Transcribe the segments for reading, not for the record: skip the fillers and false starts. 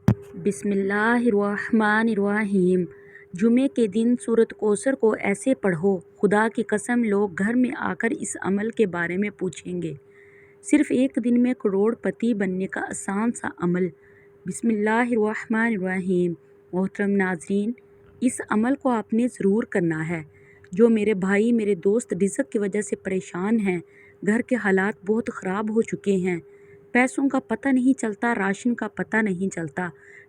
بسم اللہ الرحمن الرحیم۔ جمعے کے دن سورۃ کوثر کو ایسے پڑھو، خدا کی قسم لوگ گھر میں آ کر اس عمل کے بارے میں پوچھیں گے، صرف ایک دن میں کروڑ پتی بننے کا آسان سا عمل۔ بسم اللہ الرحمن الرحیم۔ محترم ناظرین، اس عمل کو آپ نے ضرور کرنا ہے۔ جو میرے بھائی میرے دوست رزق کی وجہ سے پریشان ہیں، گھر کے حالات بہت خراب ہو چکے ہیں، پیسوں کا پتہ نہیں چلتا، راشن کا پتہ نہیں چلتا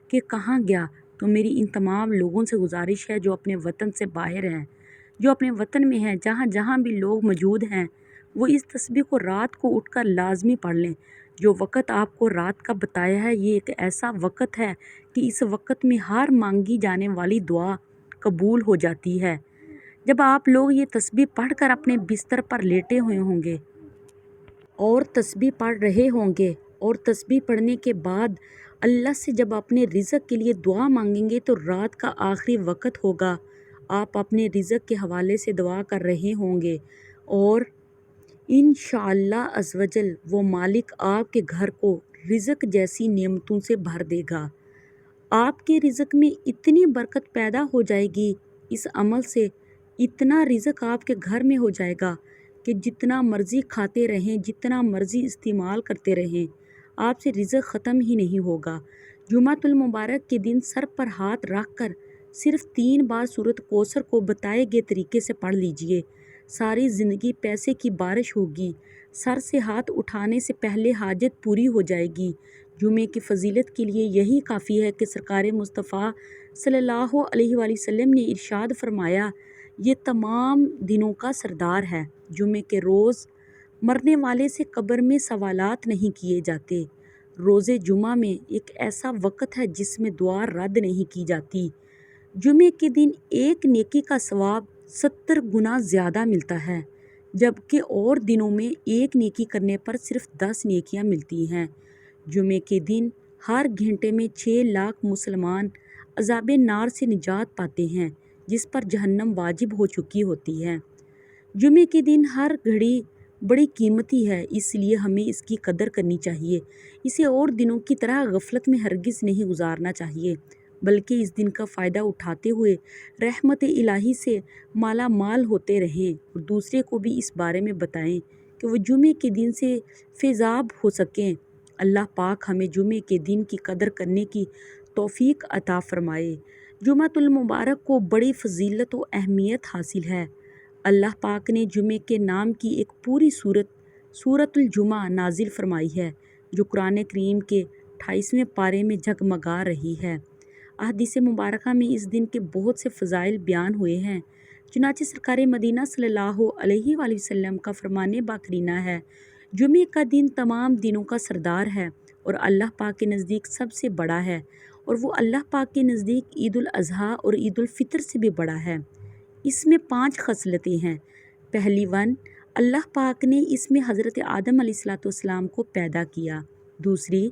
کہ کہاں گیا، تو میری ان تمام لوگوں سے گزارش ہے جو اپنے وطن سے باہر ہیں، جو اپنے وطن میں ہیں، جہاں جہاں بھی لوگ موجود ہیں، وہ اس تسبیح کو رات کو اٹھ کر لازمی پڑھ لیں۔ جو وقت آپ کو رات کا بتایا ہے، یہ ایک ایسا وقت ہے کہ اس وقت میں ہر مانگی جانے والی دعا قبول ہو جاتی ہے۔ جب آپ لوگ یہ تسبیح پڑھ کر اپنے بستر پر لیٹے ہوئے ہوں گے اور تسبیح پڑھ رہے ہوں گے، اور تسبیح پڑھنے کے بعد اللہ سے جب اپنے رزق کے لیے دعا مانگیں گے، تو رات کا آخری وقت ہوگا، آپ اپنے رزق کے حوالے سے دعا کر رہے ہوں گے، اور انشاءاللہ عز و جل وہ مالک آپ کے گھر کو رزق جیسی نعمتوں سے بھر دے گا۔ آپ کے رزق میں اتنی برکت پیدا ہو جائے گی، اس عمل سے اتنا رزق آپ کے گھر میں ہو جائے گا کہ جتنا مرضی کھاتے رہیں، جتنا مرضی استعمال کرتے رہیں، آپ سے رزق ختم ہی نہیں ہوگا۔ جمعۃ المبارک کے دن سر پر ہاتھ رکھ کر صرف 3 بار سورۃ کوثر کو بتائے گئے طریقے سے پڑھ لیجئے، ساری زندگی پیسے کی بارش ہوگی، سر سے ہاتھ اٹھانے سے پہلے حاجت پوری ہو جائے گی۔ جمعے کی فضیلت کے لیے یہی کافی ہے کہ سرکار مصطفیٰ صلی اللہ علیہ وآلہ وسلم نے ارشاد فرمایا، یہ تمام دنوں کا سردار ہے۔ جمعے کے روز مرنے والے سے قبر میں سوالات نہیں کیے جاتے۔ روزے جمعہ میں ایک ایسا وقت ہے جس میں دعا رد نہیں کی جاتی۔ جمعے کے دن ایک نیکی کا ثواب 70 گنا زیادہ ملتا ہے، جبکہ اور دنوں میں ایک نیکی کرنے پر صرف 10 نیکیاں ملتی ہیں۔ جمعے کے دن ہر گھنٹے میں 6 لاکھ مسلمان عذاب نار سے نجات پاتے ہیں، جس پر جہنم واجب ہو چکی ہوتی ہے۔ جمعے کے دن ہر گھڑی بڑی قیمتی ہے، اس لیے ہمیں اس کی قدر کرنی چاہیے۔ اسے اور دنوں کی طرح غفلت میں ہرگز نہیں گزارنا چاہیے، بلکہ اس دن کا فائدہ اٹھاتے ہوئے رحمت الہی سے مالا مال ہوتے رہیں، اور دوسرے کو بھی اس بارے میں بتائیں کہ وہ جمعے کے دن سے فیضاب ہو سکیں۔ اللہ پاک ہمیں جمعے کے دن کی قدر کرنے کی توفیق عطا فرمائے۔ جمعۃ المبارک کو بڑی فضیلت و اہمیت حاصل ہے۔ اللہ پاک نے جمعے کے نام کی ایک پوری سورۃ الجمعہ نازل فرمائی ہے، جو قرآن کریم کے 28ویں پارے میں جگمگا رہی ہے۔ احادیث مبارکہ میں اس دن کے بہت سے فضائل بیان ہوئے ہیں، چنانچہ سرکار مدینہ صلی اللہ علیہ وآلہ وسلم کا فرمان باقرینہ ہے، جمعے کا دن تمام دنوں کا سردار ہے اور اللہ پاک کے نزدیک سب سے بڑا ہے، اور وہ اللہ پاک کے نزدیک عید الاضحیٰ اور عید الفطر سے بھی بڑا ہے۔ اس میں 5 خصلتیں ہیں۔ پہلی اللہ پاک نے اس میں حضرت آدم علیہ السلام کو پیدا کیا۔ دوسری،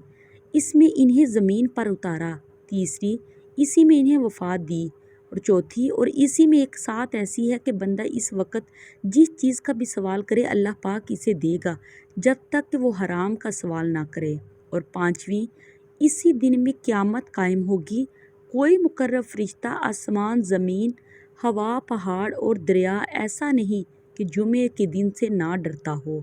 اس میں انہیں زمین پر اتارا۔ تیسری، اسی میں انہیں وفات دی۔ اور چوتھی، اور اسی میں ایک ساتھ ایسی ہے کہ بندہ اس وقت جس چیز کا بھی سوال کرے اللہ پاک اسے دے گا، جب تک کہ وہ حرام کا سوال نہ کرے۔ اور پانچویں، اسی دن میں قیامت قائم ہوگی، کوئی مقرب فرشتہ، آسمان، زمین، ہوا، پہاڑ اور دریا ایسا نہیں کہ جمعے کے دن سے نہ ڈرتا ہو۔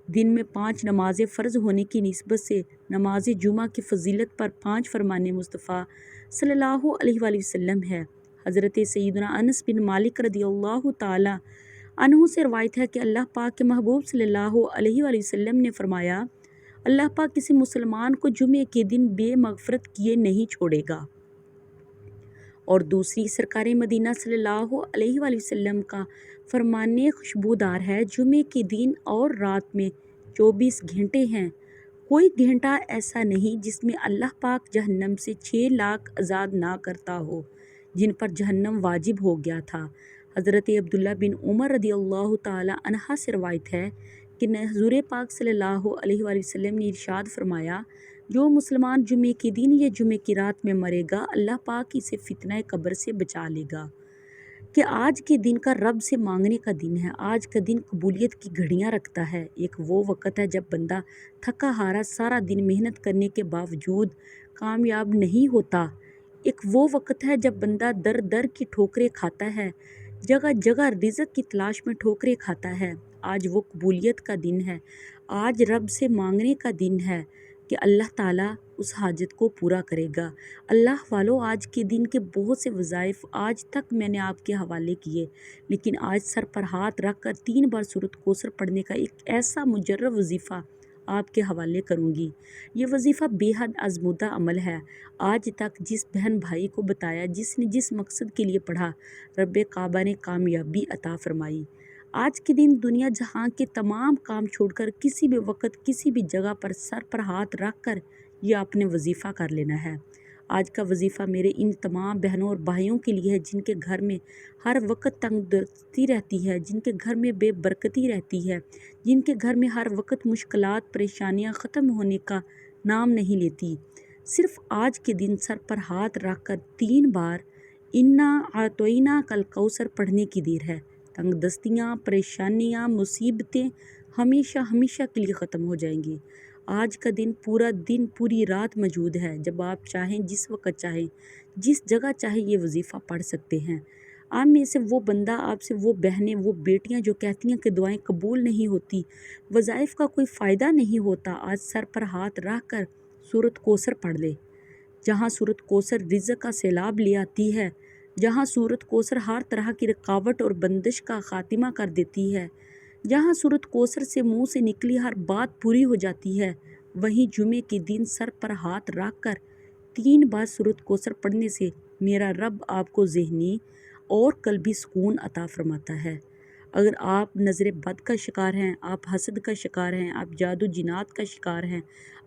دن میں 5 نمازیں فرض ہونے کی نسبت سے نماز جمعہ کی فضیلت پر 5 فرمان مصطفیٰ صلی اللہ علیہ وآلہ وسلم ہے۔ حضرت سیدنا انس بن مالک رضی اللہ تعالی عنہ سے روایت ہے کہ اللہ پاک کے محبوب صلی اللہ علیہ وآلہ وسلم نے فرمایا، اللہ پاک کسی مسلمان کو جمعے کے دن بے مغفرت کیے نہیں چھوڑے گا۔ اور دوسری، سرکار مدینہ صلی اللہ علیہ وآلہ وسلم کا فرمان خوشبودار ہے، جمعے کے دن اور رات میں 24 گھنٹے ہیں، کوئی گھنٹہ ایسا نہیں جس میں اللہ پاک جہنم سے 6 لاکھ عذاب نہ کرتا ہو، جن پر جہنم واجب ہو گیا تھا۔ حضرت عبداللہ بن عمر رضی اللہ تعالی عنہ سے روایت ہے کہ حضور پاک صلی اللہ علیہ وآلہ وسلم نے ارشاد فرمایا، جو مسلمان جمعے کے دن یا جمعے کی رات میں مرے گا، اللہ پاک اسے فتنہ قبر سے بچا لے گا۔ کہ آج کے دن کا رب سے مانگنے کا دن ہے، آج کا دن قبولیت کی گھڑیاں رکھتا ہے۔ ایک وہ وقت ہے جب بندہ تھکا ہارا سارا دن محنت کرنے کے باوجود کامیاب نہیں ہوتا۔ ایک وہ وقت ہے جب بندہ در در کی ٹھوکریں کھاتا ہے، جگہ جگہ رزق کی تلاش میں ٹھوکریں کھاتا ہے۔ آج وہ قبولیت کا دن ہے، آج رب سے مانگنے کا دن ہے کہ اللہ تعالیٰ اس حاجت کو پورا کرے گا۔ اللہ والو، آج کے دن کے بہت سے وظائف آج تک میں نے آپ کے حوالے کیے، لیکن آج سر پر ہاتھ رکھ کر 3 بار سورۃ کوثر پڑھنے کا ایک ایسا مجرب وظیفہ آپ کے حوالے کروں گی۔ یہ وظیفہ بے حد آزمودہ عمل ہے۔ آج تک جس بہن بھائی کو بتایا، جس نے جس مقصد کے لیے پڑھا، رب کعبہ نے کامیابی عطا فرمائی۔ آج کے دن دنیا جہاں کے تمام کام چھوڑ کر کسی بھی وقت کسی بھی جگہ پر سر پر ہاتھ رکھ کر یہ اپنے وظیفہ کر لینا ہے۔ آج کا وظیفہ میرے ان تمام بہنوں اور بھائیوں کے لیے ہے جن کے گھر میں ہر وقت تنگدستی رہتی ہے، جن کے گھر میں بے برکتی رہتی ہے، جن کے گھر میں ہر وقت مشکلات پریشانیاں ختم ہونے کا نام نہیں لیتی۔ صرف آج کے دن سر پر ہاتھ رکھ کر 3 بار انا اعطیناک کل کوثر پڑھنے کی دیر ہے۔ تنگ دستیاں، پریشانیاں، مصیبتیں ہمیشہ ہمیشہ کے لیے ختم ہو جائیں گی۔ آج کا دن پورا دن پوری رات موجود ہے، جب آپ چاہیں جس وقت چاہیں جس جگہ چاہیں یہ وظیفہ پڑھ سکتے ہیں۔ آپ میں سے وہ بندہ، آپ سے وہ بہنیں، وہ بیٹیاں جو کہتی ہیں کہ دعائیں قبول نہیں ہوتی، وظائف کا کوئی فائدہ نہیں ہوتا، آج سر پر ہاتھ رکھ کر سورۃ کوثر پڑھ لے۔ جہاں سورۃ کوثر رزق کا سیلاب لے آتی ہے، جہاں سورۃ کوثر ہر طرح کی رکاوٹ اور بندش کا خاتمہ کر دیتی ہے، جہاں سورۃ کوثر سے منہ سے نکلی ہر بات پوری ہو جاتی ہے، وہیں جمعے کے دن سر پر ہاتھ رکھ کر 3 بار سورۃ کوثر پڑھنے سے میرا رب آپ کو ذہنی اور قلبی سکون عطا فرماتا ہے۔ اگر آپ نظر بد کا شکار ہیں، آپ حسد کا شکار ہیں، آپ جادو جنات کا شکار ہیں،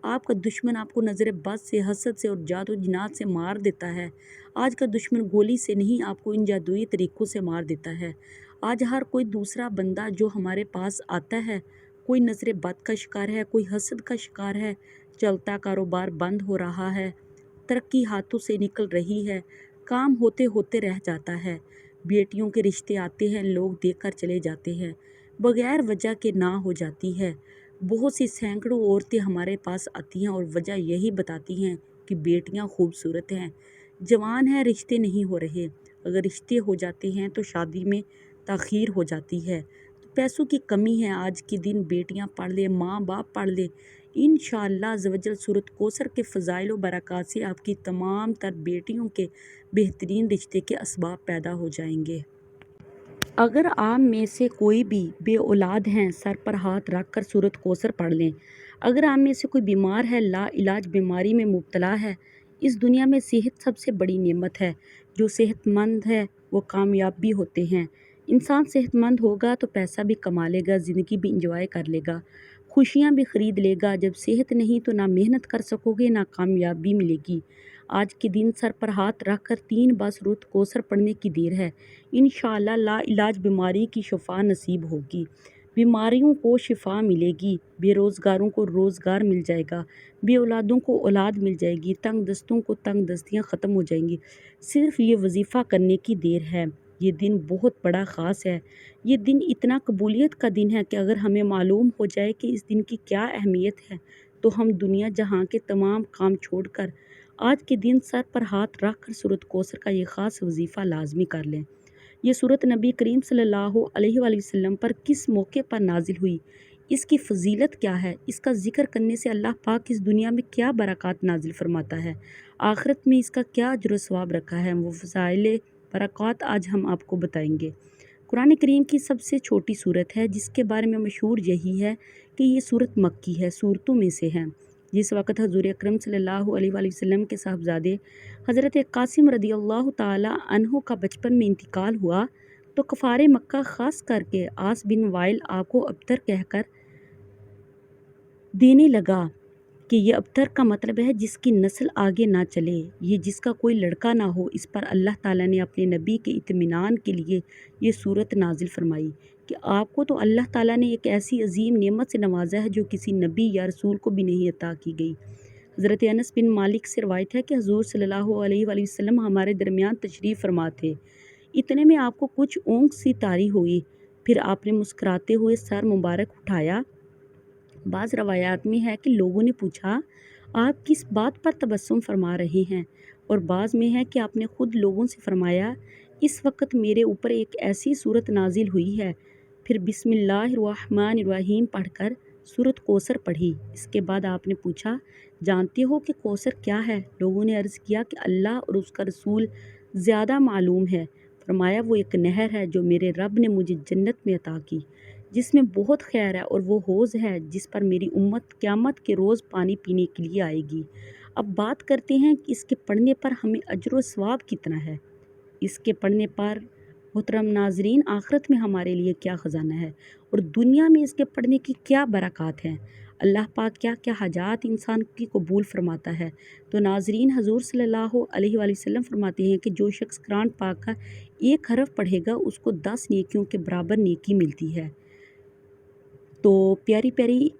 آپ کا دشمن آپ کو نظر بد سے، حسد سے اور جادو جنات سے مار دیتا ہے، آج کا دشمن گولی سے نہیں آپ کو ان جادوئی طریقوں سے مار دیتا ہے۔ آج ہر کوئی دوسرا بندہ جو ہمارے پاس آتا ہے، کوئی نظر بد کا شکار ہے، کوئی حسد کا شکار ہے، چلتا کاروبار بند ہو رہا ہے، ترقی ہاتھوں سے نکل رہی ہے، کام ہوتے ہوتے رہ جاتا ہے، بیٹیوں کے رشتے آتے ہیں، لوگ دیکھ کر چلے جاتے ہیں، بغیر وجہ کے نہ ہو جاتی ہے۔ بہت سی سینکڑوں عورتیں ہمارے پاس آتی ہیں اور وجہ یہی بتاتی ہیں کہ بیٹیاں خوبصورت ہیں، جوان ہیں، رشتے نہیں ہو رہے۔ اگر رشتے ہو جاتے ہیں تو شادی میں تاخیر ہو جاتی ہے، تو پیسوں کی کمی ہے۔ آج کے دن بیٹیاں پڑھ لیں، ماں باپ پڑھ لیں، انشاءاللہ عزوجل سورۃ کوثر کے فضائل و برکات سے آپ کی تمام تر بیٹیوں کے بہترین رشتے کے اسباب پیدا ہو جائیں گے۔ اگر آپ میں سے کوئی بھی بے اولاد ہیں، سر پر ہاتھ رکھ کر سورۃ کوثر پڑھ لیں۔ اگر آپ میں سے کوئی بیمار ہے، لا علاج بیماری میں مبتلا ہے، اس دنیا میں صحت سب سے بڑی نعمت ہے۔ جو صحت مند ہے وہ کامیاب بھی ہوتے ہیں۔ انسان صحت مند ہوگا تو پیسہ بھی کما لے گا، زندگی بھی انجوائے کر لے گا، خوشیاں بھی خرید لے گا۔ جب صحت نہیں تو نہ محنت کر سکو گے، نہ کامیابی ملے گی۔ آج کے دن سر پر ہاتھ رکھ کر 3 بار سورۃ کوثر پڑھنے کی دیر ہے۔ انشاءاللہ لا علاج بیماری کی شفا نصیب ہوگی، بیماریوں کو شفا ملے گی، بے روزگاروں کو روزگار مل جائے گا، بے اولادوں کو اولاد مل جائے گی، تنگ دستوں کو تنگ دستیاں ختم ہو جائیں گی۔ صرف یہ وظیفہ کرنے کی دیر ہے۔ یہ دن بہت بڑا خاص ہے۔ یہ دن اتنا قبولیت کا دن ہے کہ اگر ہمیں معلوم ہو جائے کہ اس دن کی کیا اہمیت ہے تو ہم دنیا جہاں کے تمام کام چھوڑ کر آج کے دن سر پر ہاتھ رکھ کر سورۃ کوثر کا یہ خاص وظیفہ لازمی کر لیں۔ یہ سورت نبی کریم صلی اللہ علیہ وآلہ وسلم پر کس موقع پر نازل ہوئی، اس کی فضیلت کیا ہے، اس کا ذکر کرنے سے اللہ پاک اس دنیا میں کیا برکات نازل فرماتا ہے، آخرت میں اس کا کیا اجر و ثواب رکھا ہے، وہ فضائل برکات آج ہم آپ کو بتائیں گے۔ قرآن کریم کی سب سے چھوٹی سورت ہے، جس کے بارے میں مشہور یہی ہے کہ یہ سورت مکی ہے، سورتوں میں سے ہے۔ جس وقت حضور اکرم صلی اللہ علیہ وآلہ وسلم کے صاحبزادے حضرت قاسم رضی اللہ تعالی عنہ کا بچپن میں انتقال ہوا تو کفار مکہ خاص کر کے عاص بن وائل آپ کو ابتر کہہ کر دینے لگا کہ یہ ابتر کا مطلب ہے جس کی نسل آگے نہ چلے، یہ جس کا کوئی لڑکا نہ ہو۔ اس پر اللہ تعالیٰ نے اپنے نبی کے اطمینان کے لیے یہ سورت نازل فرمائی کہ آپ کو تو اللہ تعالیٰ نے ایک ایسی عظیم نعمت سے نوازا ہے جو کسی نبی یا رسول کو بھی نہیں عطا کی گئی۔ حضرت انس بن مالک سے روایت ہے کہ حضور صلی اللہ علیہ وآلہ وسلم ہمارے درمیان تشریف فرما تھے، اتنے میں آپ کو کچھ اونگ سی طاری ہوئی، پھر آپ نے مسکراتے ہوئے سر مبارک اٹھایا۔ بعض روایات میں ہے کہ لوگوں نے پوچھا آپ کس بات پر تبسم فرما رہے ہیں؟ اور بعض میں ہے کہ آپ نے خود لوگوں سے فرمایا اس وقت میرے اوپر ایک ایسی صورت نازل ہوئی ہے، پھر بسم اللہ الرحمن الرحیم پڑھ کر سورۃ کوثر پڑھی۔ اس کے بعد آپ نے پوچھا جانتے ہو کہ کوثر کیا ہے؟ لوگوں نے عرض کیا کہ اللہ اور اس کا رسول زیادہ معلوم ہے۔ فرمایا وہ ایک نہر ہے جو میرے رب نے مجھے جنت میں عطا کی، جس میں بہت خیر ہے، اور وہ حوض ہے جس پر میری امت قیامت کے روز پانی پینے کے لیے آئے گی۔ اب بات کرتے ہیں کہ اس کے پڑھنے پر ہمیں اجر و ثواب کتنا ہے۔ اس کے پڑھنے پر محترم ناظرین آخرت میں ہمارے لیے کیا خزانہ ہے، اور دنیا میں اس کے پڑھنے کی کیا برکات ہیں، اللہ پاک کیا کیا حاجات انسان کی قبول فرماتا ہے۔ تو ناظرین حضور صلی اللہ علیہ وآلہ وسلم فرماتے ہیں کہ جو شخص قرآن پاک کا ایک حرف پڑھے گا اس کو 10 نیکیوں کے برابر نیکی ملتی ہے۔ تو پیاری پیاری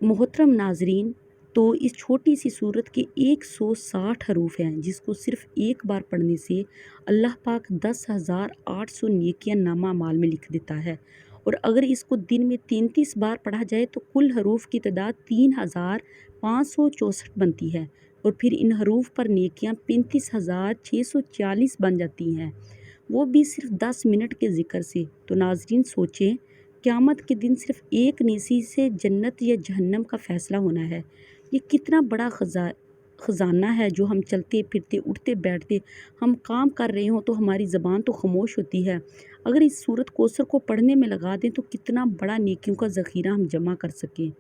محترم ناظرین، تو اس چھوٹی سی سورت کے 160 حروف ہیں جس کو صرف ایک بار پڑھنے سے اللہ پاک 10,800 نیکیاں نامہ اعمال میں لکھ دیتا ہے، اور اگر اس کو دن میں 33 بار پڑھا جائے تو کل حروف کی تعداد 3,564 بنتی ہے، اور پھر ان حروف پر نیکیاں 35,640 بن جاتی ہیں، وہ بھی صرف 10 منٹ کے ذکر سے۔ تو ناظرین سوچیں، قیامت کے دن صرف ایک نیکی سے جنت یا جہنم کا فیصلہ ہونا ہے۔ یہ کتنا بڑا خزانہ ہے جو ہم چلتے پھرتے اٹھتے بیٹھتے ہم کام کر رہے ہوں تو ہماری زبان تو خاموش ہوتی ہے، اگر اس سورۃ کوثر کو پڑھنے میں لگا دیں تو کتنا بڑا نیکیوں کا ذخیرہ ہم جمع کر سکیں۔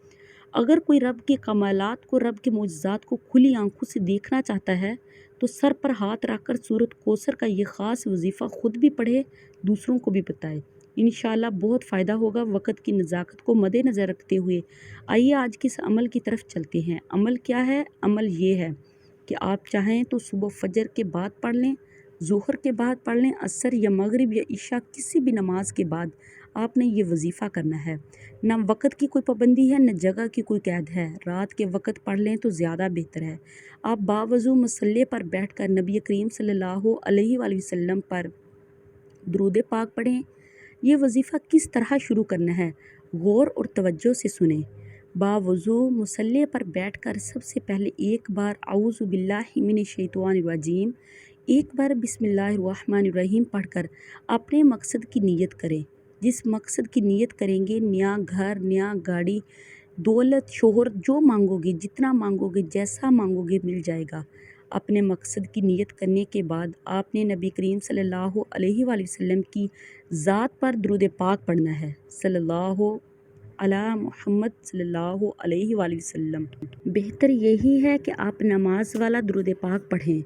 اگر کوئی رب کے کمالات کو، رب کے معجزات کو کھلی آنکھوں سے دیکھنا چاہتا ہے تو سر پر ہاتھ رکھ کر سورۃ کوثر کا یہ خاص وظیفہ خود بھی پڑھے، دوسروں کو بھی بتائے، انشاءاللہ بہت فائدہ ہوگا۔ وقت کی نزاکت کو مد نظر رکھتے ہوئے آئیے آج کے اس عمل کی طرف چلتے ہیں۔ عمل کیا ہے؟ عمل یہ ہے کہ آپ چاہیں تو صبح فجر کے بعد پڑھ لیں، ظہر کے بعد پڑھ لیں، عصر یا مغرب یا عشاء کسی بھی نماز کے بعد آپ نے یہ وظیفہ کرنا ہے۔ نہ وقت کی کوئی پابندی ہے، نہ جگہ کی کوئی قید ہے، رات کے وقت پڑھ لیں تو زیادہ بہتر ہے۔ آپ باوضو مصلی پر بیٹھ کر نبی کریم صلی اللہ علیہ وآلہ وسلم پر درود پاک پڑھیں۔ یہ وظیفہ کس طرح شروع کرنا ہے، غور اور توجہ سے سنیں۔ باوضو مصلی پر بیٹھ کر سب سے پہلے ایک بار اعوذ باللہ من الشیطان الرجیم، ایک بار بسم اللہ الرحمن الرحیم پڑھ کر اپنے مقصد کی نیت کریں۔ جس مقصد کی نیت کریں گے، نیا گھر، نیا گاڑی، دولت، شوہر، جو مانگو گے، جتنا مانگو گے، جیسا مانگو گے مل جائے گا۔ اپنے مقصد کی نیت کرنے کے بعد آپ نے نبی کریم صلی اللہ علیہ وآلہ وسلم کی ذات پر درود پاک پڑھنا ہے، صلی اللہ علی محمد صلی اللہ علیہ وآلہ وسلم۔ بہتر یہی ہے کہ آپ نماز والا درود پاک پڑھیں۔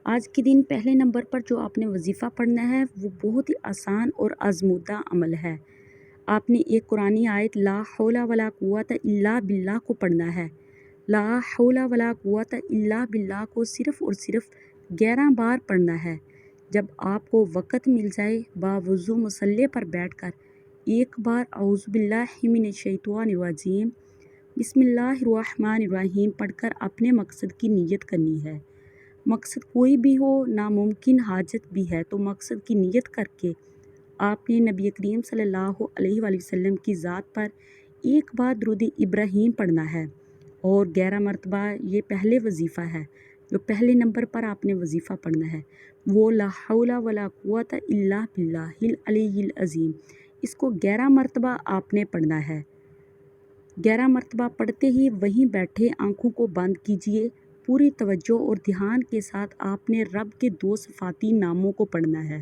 آج کے دن پہلے نمبر پر جو آپ نے وظیفہ پڑھنا ہے وہ بہت ہی آسان اور آزمودہ عمل ہے۔ آپ نے ایک قرآنی آیت لا حول ولا قوت الا باللہ کو پڑھنا ہے۔ لا حول ولا قوت الا باللہ کو صرف اور صرف 11 بار پڑھنا ہے۔ جب آپ کو وقت مل جائے باوضو مصلی پر بیٹھ کر ایک بار اعوذ باللہ من الشیطان الرجیم بسم اللہ الرحمن الرحیم پڑھ کر اپنے مقصد کی نیت کرنی ہے۔ مقصد کوئی بھی ہو، ناممکن حاجت بھی ہے تو مقصد کی نیت کر کے آپ نے نبی کریم صلی اللہ علیہ وآلہ وسلم کی ذات پر ایک بار درود ابراہیم پڑھنا ہے، اور 11 مرتبہ یہ پہلے وظیفہ ہے جو پہلے نمبر پر آپ نے وظیفہ پڑھنا ہے، وہ لا حول ولا قوت الا باللہ العلی العظیم، اس کو 11 مرتبہ آپ نے پڑھنا ہے۔ 11 مرتبہ پڑھتے ہی وہیں بیٹھے آنکھوں کو بند کیجئے، پوری توجہ اور دھیان کے ساتھ آپ نے رب کے 2 صفاتی ناموں کو پڑھنا ہے۔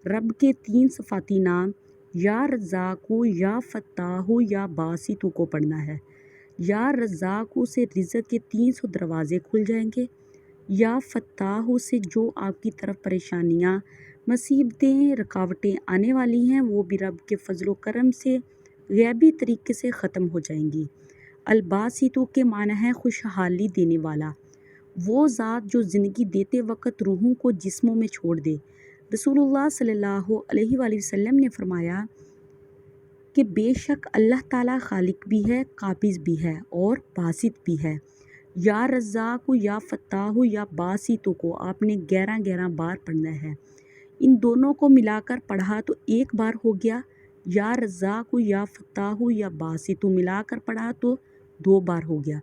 رب کے 3 صفاتی نام یا رزاقو، یا فتاحو، یا باسطو کو پڑھنا ہے۔ یا رزاقو سے رزق کے 300 دروازے کھل جائیں گے، یا فتاحو سے جو آپ کی طرف پریشانیاں، مصیبتیں، رکاوٹیں آنے والی ہیں وہ بھی رب کے فضل و کرم سے غیبی طریقے سے ختم ہو جائیں گی۔ الباسطو کے معنی ہے خوشحالی دینے والا، وہ ذات جو زندگی دیتے وقت روحوں کو جسموں میں چھوڑ دے۔ رسول اللہ صلی اللہ علیہ وآلہ وسلم نے فرمایا کہ بے شک اللہ تعالیٰ خالق بھی ہے، قابض بھی ہے اور باسط بھی ہے۔ یا رزاق، یا فتاح، یا باسط کو آپ نے 11 بار پڑھنا ہے۔ ان دونوں کو ملا کر پڑھا تو ایک بار ہو گیا، یا رزاق، یا فتاح، یا باسط ملا کر پڑھا تو 2 بار ہو گیا۔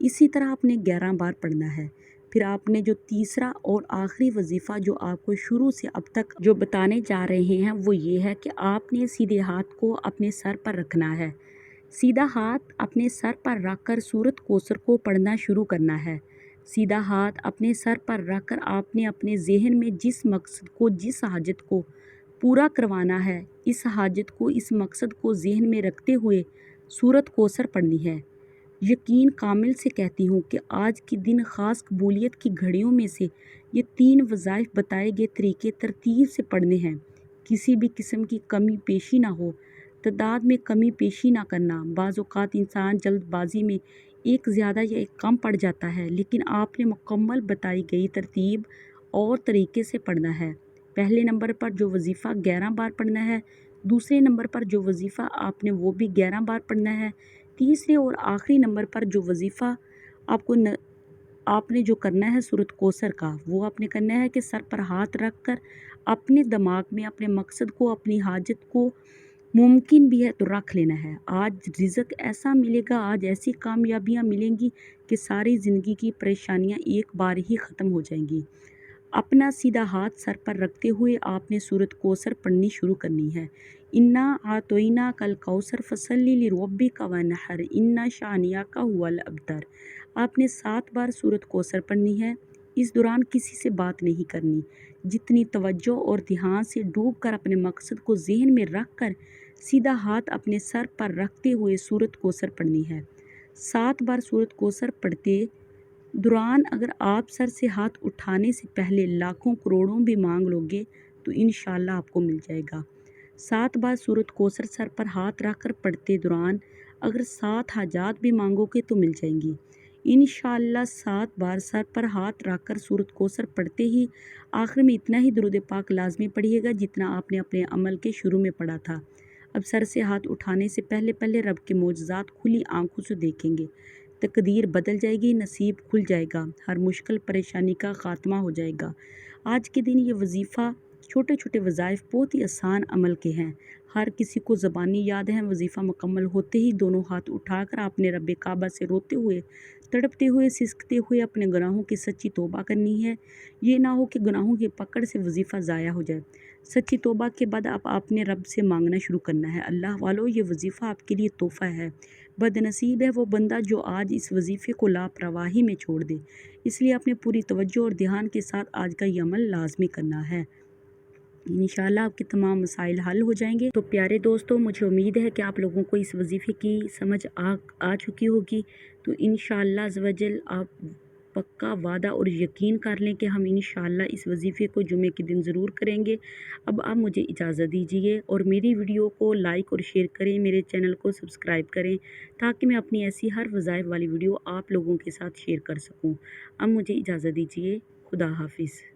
اسی طرح آپ نے 11 بار پڑھنا ہے۔ پھر آپ نے جو تیسرا اور آخری وظیفہ جو آپ کو شروع سے اب تک جو بتانے جا رہے ہیں وہ یہ ہے کہ آپ نے سیدھے ہاتھ کو اپنے سر پر رکھنا ہے۔ سیدھا ہاتھ اپنے سر پر رکھ کر سورۃ کوثر کو پڑھنا شروع کرنا ہے۔ سیدھا ہاتھ اپنے سر پر رکھ کر آپ نے اپنے ذہن میں جس مقصد کو، جس حاجت کو پورا کروانا ہے، اس حاجت کو، اس مقصد کو ذہن میں رکھتے ہوئے سورۃ کوثر پڑھنی ہے۔ یقین کامل سے کہتی ہوں کہ آج کے دن خاص قبولیت کی گھڑیوں میں سے یہ 3 وظائف بتائے گئے طریقے ترتیب سے پڑھنے ہیں۔ کسی بھی قسم کی کمی پیشی نہ ہو، تعداد میں کمی پیشی نہ کرنا۔ بعض اوقات انسان جلد بازی میں ایک زیادہ یا ایک کم پڑھ جاتا ہے، لیکن آپ نے مکمل بتائی گئی ترتیب اور طریقے سے پڑھنا ہے۔ پہلے نمبر پر جو وظیفہ 11 بار پڑھنا ہے، دوسرے نمبر پر جو وظیفہ آپ نے وہ بھی 11 بار پڑھنا ہے، تیسرے اور آخری نمبر پر جو وظیفہ آپ نے جو کرنا ہے سورۃ کوثر کا، وہ آپ نے کرنا ہے کہ سر پر ہاتھ رکھ کر اپنے دماغ میں اپنے مقصد کو، اپنی حاجت کو ممکن بھی ہے تو رکھ لینا ہے۔ آج رزق ایسا ملے گا، آج ایسی کامیابیاں ملیں گی کہ ساری زندگی کی پریشانیاں ایک بار ہی ختم ہو جائیں گی۔ اپنا سیدھا ہاتھ سر پر رکھتے ہوئے آپ نے سورۃ کوثر پڑھنی شروع کرنی ہے۔ انا اعطیناک الکوثر فصلی لربک وانحر ان شانئک ھو الابتر۔ آپ نے 7 بار سورۃ کوثر پڑھنی ہے۔ اس دوران کسی سے بات نہیں کرنی۔ جتنی توجہ اور دھیان سے ڈوب کر اپنے مقصد کو ذہن میں رکھ کر سیدھا ہاتھ اپنے سر پر رکھتے ہوئے سورۃ کوثر پڑھنی ہے۔ 7 بار سورۃ کوثر پڑھتے دوران اگر آپ سر سے ہاتھ اٹھانے سے پہلے لاکھوں کروڑوں بھی مانگ لو گے تو انشاءاللہ آپ کو مل جائے گا۔ 7 بار سورۃ کوثر سر پر ہاتھ رکھ کر پڑھتے دوران اگر 7 حاجات بھی مانگو گے تو مل جائیں گی انشاءاللہ۔ 7 بار سر پر ہاتھ رکھ کر سورۃ کوثر پڑھتے ہی آخر میں اتنا ہی درود پاک لازمی پڑھیے گا جتنا آپ نے اپنے عمل کے شروع میں پڑھا تھا۔ اب سر سے ہاتھ اٹھانے سے پہلے رب کے معجزات کھلی آنکھوں سے دیکھیں گے، تقدیر بدل جائے گی، نصیب کھل جائے گا، ہر مشکل پریشانی کا خاتمہ ہو جائے گا۔ آج کے دن یہ وظیفہ، چھوٹے چھوٹے وظائف بہت ہی آسان عمل کے ہیں، ہر کسی کو زبانی یاد ہے۔ وظیفہ مکمل ہوتے ہی دونوں ہاتھ اٹھا کر آپ نے رب کعبہ سے روتے ہوئے، تڑپتے ہوئے، سسکتے ہوئے اپنے گناہوں کی سچی توبہ کرنی ہے۔ یہ نہ ہو کہ گناہوں کی پکڑ سے وظیفہ ضائع ہو جائے۔ سچی توبہ کے بعد اب آپ نے رب سے مانگنا شروع کرنا ہے۔ اللہ والو، یہ وظیفہ آپ کے لیے تحفہ ہے۔ بد نصیب ہے وہ بندہ جو آج اس وظیفے کو لاپرواہی میں چھوڑ دے، اس لیے اپنے پوری توجہ اور دھیان کے ساتھ آج کا یہ عمل لازمی کرنا ہے۔ انشاءاللہ آپ کے تمام مسائل حل ہو جائیں گے۔ تو پیارے دوستوں، مجھے امید ہے کہ آپ لوگوں کو اس وظیفے کی سمجھ آ چکی ہوگی۔ تو انشاءاللہ عز و جل آپ پکا وعدہ اور یقین کر لیں کہ ہم انشاءاللہ اس وظیفے کو جمعے کے دن ضرور کریں گے۔ اب آپ مجھے اجازت دیجیے اور میری ویڈیو کو لائک اور شیئر کریں، میرے چینل کو سبسکرائب کریں تاکہ میں اپنی ایسی ہر وظائف والی ویڈیو آپ لوگوں کے ساتھ شیئر کر سکوں۔ اب مجھے اجازت دیجیے۔ خدا حافظ۔